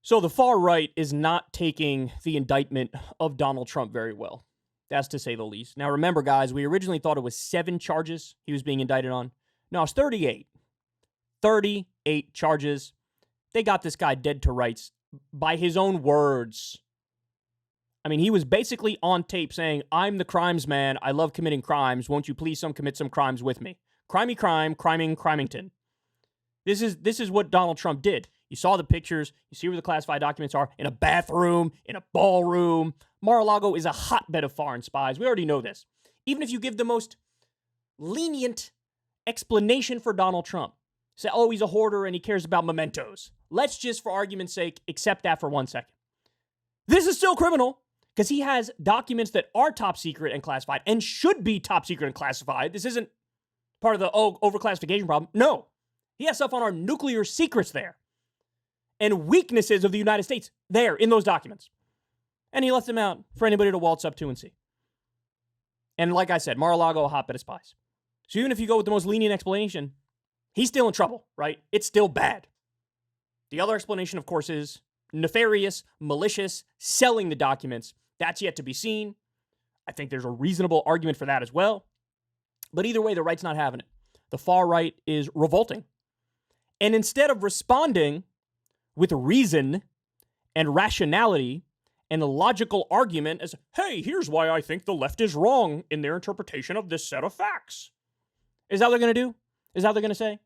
So the far right is not taking the indictment of Donald Trump very well. That's to say the least. Now, remember, guys, we originally thought it was 7 charges he was being indicted on. No, it's 38. 38 charges. They got this guy dead to rights by his own words. I mean, he was basically on tape saying, "I'm the crimes man. I love committing crimes. Won't you please commit some crimes with me? Crimey crime, criming crimington." This is what Donald Trump did. You saw the pictures. You see where the classified documents are. In a bathroom, in a ballroom. Mar-a-Lago is a hotbed of foreign spies. We already know this. Even if you give the most lenient explanation for Donald Trump, say, oh, he's a hoarder and he cares about mementos. Let's just, for argument's sake, accept that for 1 second. This is still criminal because he has documents that are top secret and classified and should be top secret and classified. This isn't part of the, overclassification problem. No. He has stuff on our nuclear secrets there and weaknesses of the United States there in those documents. And he lets them out for anybody to waltz up to and see. And like I said, Mar-a-Lago, a hotbed of spies. So even if you go with the most lenient explanation, he's still in trouble, right? It's still bad. The other explanation, of course, is nefarious, malicious, selling the documents. That's yet to be seen. I think there's a reasonable argument for that as well. But either way, the right's not having it. The far right is revolting. And instead of responding with reason and rationality and a logical argument as, hey, here's why I think the left is wrong in their interpretation of this set of facts. Is that what they're going to do? Is that what they're going to say?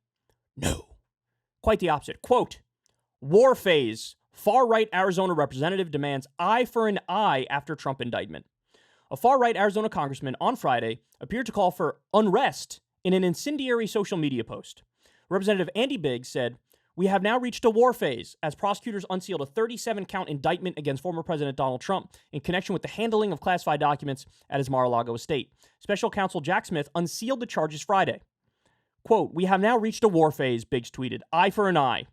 No. Quite the opposite. Quote, war phase. Far-right Arizona representative demands eye for an eye after Trump indictment. A far-right Arizona congressman on Friday appeared to call for unrest in an incendiary social media post. Representative Andy Biggs said, "We have now reached a war phase as prosecutors unsealed a 37-count indictment against former President Donald Trump in connection with the handling of classified documents at his Mar-a-Lago estate. Special counsel Jack Smith unsealed the charges Friday. Quote, we have now reached a war phase," Biggs tweeted. Eye for an eye.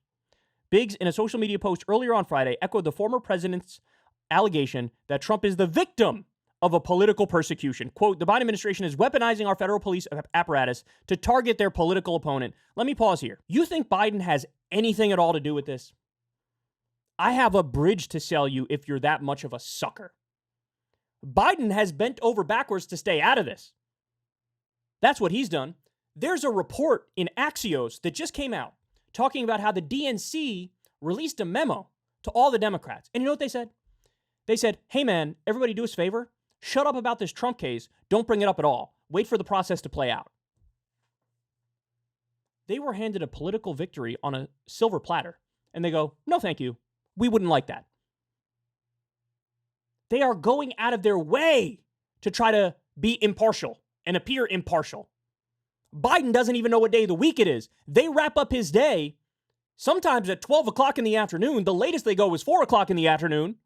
Biggs, in a social media post earlier on Friday, echoed the former president's allegation that Trump is the victim of a political persecution. Quote, the Biden administration is weaponizing our federal police apparatus to target their political opponent. Let me pause here. You think Biden has anything at all to do with this? I have a bridge to sell you if you're that much of a sucker. Biden has bent over backwards to stay out of this. That's what he's done. There's a report in Axios that just came out talking about how the DNC released a memo to all the Democrats. And you know what they said? They said, hey man, everybody do us a favor. Shut up about this Trump case. Don't bring it up at all. Wait for the process to play out. They were handed a political victory on a silver platter. And they go, no, thank you. We wouldn't like that. They are going out of their way to try to be impartial and appear impartial. Biden doesn't even know what day of the week it is. They wrap up his day sometimes at 12 o'clock in the afternoon. The latest they go is 4 o'clock in the afternoon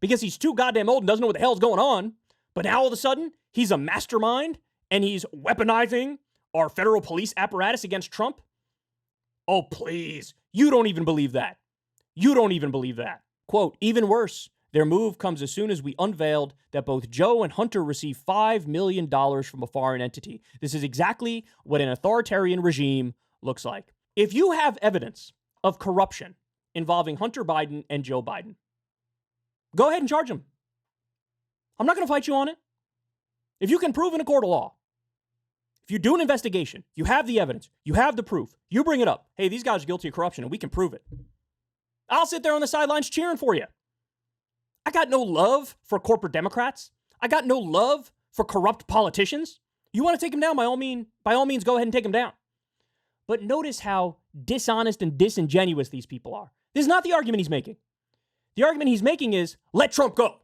because he's too goddamn old and doesn't know what the hell's going on. But now all of a sudden, he's a mastermind and he's weaponizing our federal police apparatus against Trump. Oh, please. You don't even believe that. You don't even believe that. Quote, even worse, their move comes as soon as we unveiled that both Joe and Hunter received $5 million from a foreign entity. This is exactly what an authoritarian regime looks like. If you have evidence of corruption involving Hunter Biden and Joe Biden, go ahead and charge them. I'm not going to fight you on it. If you can prove in a court of law, if you do an investigation, you have the evidence, you have the proof, you bring it up. Hey, these guys are guilty of corruption and we can prove it. I'll sit there on the sidelines cheering for you. I got no love for corporate Democrats. I got no love for corrupt politicians. You want to take them down, by all means, go ahead and take them down. But notice how dishonest and disingenuous these people are. This is not the argument he's making. The argument he's making is, let Trump go.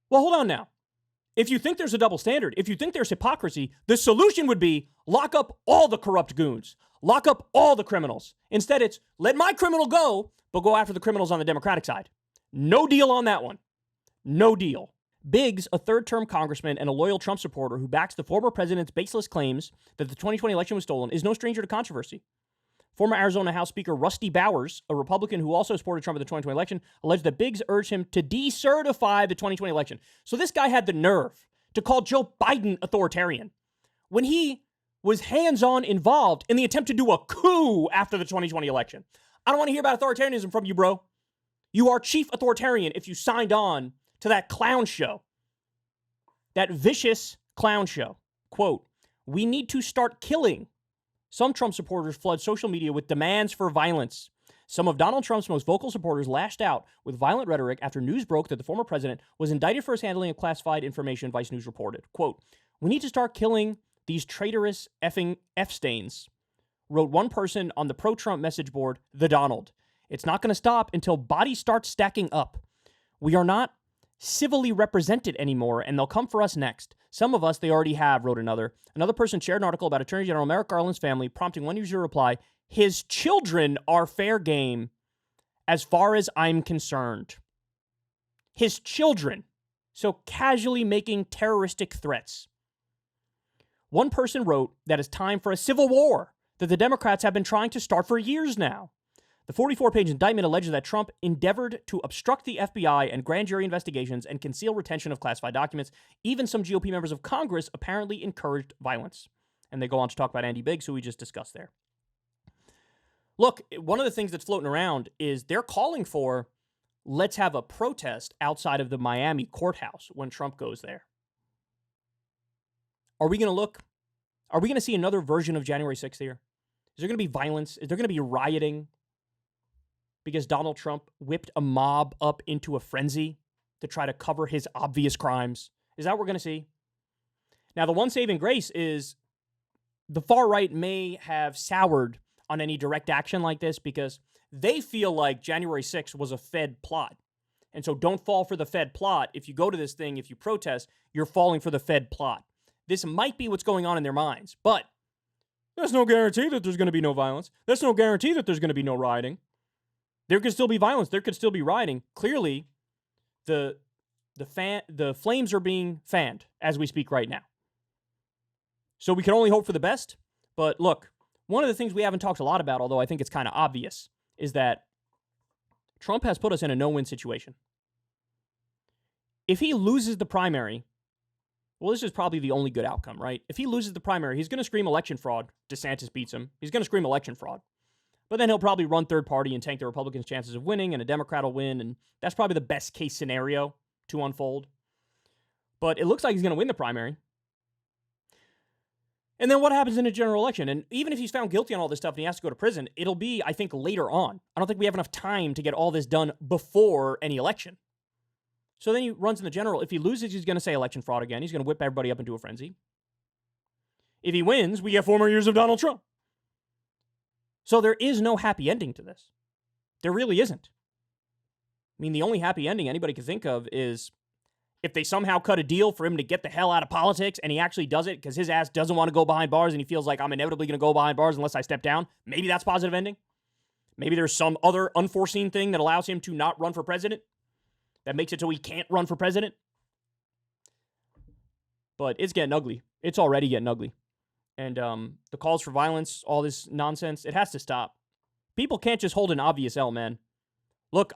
Well, hold on now. If you think there's a double standard, if you think there's hypocrisy, the solution would be lock up all the corrupt goons. Lock up all the criminals. Instead, it's let my criminal go, but go after the criminals on the Democratic side. No deal on that one. No deal. Biggs, a third-term congressman and a loyal Trump supporter who backs the former president's baseless claims that the 2020 election was stolen, is no stranger to controversy. Former Arizona House Speaker Rusty Bowers, a Republican who also supported Trump in the 2020 election, alleged that Biggs urged him to decertify the 2020 election. So this guy had the nerve to call Joe Biden authoritarian when he was hands-on involved in the attempt to do a coup after the 2020 election. I don't want to hear about authoritarianism from you, bro. You are chief authoritarian if you signed on to that clown show. That vicious clown show. Quote, we need to start killing. Some Trump supporters flood social media with demands for violence. Some of Donald Trump's most vocal supporters lashed out with violent rhetoric after news broke that the former president was indicted for his handling of classified information, Vice News reported. Quote, we need to start killing these traitorous effing F-stains, wrote one person on the pro-Trump message board, The Donald. It's not going to stop until bodies start stacking up. We are not civilly represented anymore, and they'll come for us next. Some of us they already have, wrote another. Another person shared an article about Attorney General Merrick Garland's family, prompting one user to reply, his children are fair game as far as I'm concerned. His children. So casually making terroristic threats. One person wrote that it's time for a civil war that the Democrats have been trying to start for years now. The 44-page indictment alleges that Trump endeavored to obstruct the FBI and grand jury investigations and conceal retention of classified documents. Even some GOP members of Congress apparently encouraged violence. And they go on to talk about Andy Biggs, who we just discussed there. Look, one of the things that's floating around is they're calling for, let's have a protest outside of the Miami courthouse when Trump goes there. Are we going to see another version of January 6th here? Is there going to be violence? Is there going to be rioting? Because Donald Trump whipped a mob up into a frenzy to try to cover his obvious crimes. Is that what we're going to see? Now, the one saving grace is the far right may have soured on any direct action like this because they feel like January 6th was a Fed plot. And so don't fall for the Fed plot. If you go to this thing, if you protest, you're falling for the Fed plot. This might be what's going on in their minds, but there's no guarantee that there's going to be no violence. There's no guarantee that there's going to be no rioting. There could still be violence. There could still be rioting. Clearly, the flames are being fanned as we speak right now. So we can only hope for the best. But look, one of the things we haven't talked a lot about, although I think it's kind of obvious, is that Trump has put us in a no-win situation. If he loses the primary, well, this is probably the only good outcome, right? If he loses the primary, he's going to scream election fraud. DeSantis beats him. He's going to scream election fraud. But then he'll probably run third party and tank the Republicans' chances of winning, and a Democrat will win, and that's probably the best case scenario to unfold. But it looks like he's going to win the primary. And then what happens in a general election? And even if he's found guilty on all this stuff and he has to go to prison, it'll be, I think, later on. I don't think we have enough time to get all this done before any election. So then he runs in the general. If he loses, he's going to say election fraud again. He's going to whip everybody up into a frenzy. If he wins, we get 4 more years of Donald Trump. So there is no happy ending to this. There really isn't. I mean, the only happy ending anybody can think of is if they somehow cut a deal for him to get the hell out of politics and he actually does it because his ass doesn't want to go behind bars and he feels like I'm inevitably going to go behind bars unless I step down. Maybe that's positive ending. Maybe there's some other unforeseen thing that allows him to not run for president that makes it so he can't run for president. But it's getting ugly. It's already getting ugly. And the calls for violence, all this nonsense, it has to stop. People can't just hold an obvious L, man. Look,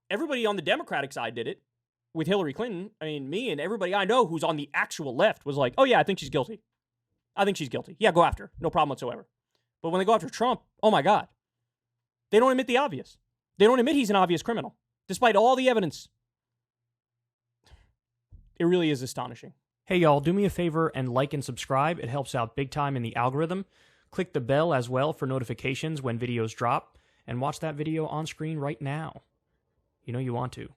everybody on the Democratic side did it with Hillary Clinton. I mean, me and everybody I know who's on the actual left was like, oh yeah, I think she's guilty. I think she's guilty. Yeah, go after her. No problem whatsoever. But when they go after Trump, oh my God. They don't admit the obvious. They don't admit he's an obvious criminal, despite all the evidence. It really is astonishing. Hey, y'all, do me a favor and like and subscribe. It helps out big time in the algorithm. Click the bell as well for notifications when videos drop, and watch that video on screen right now. You know you want to.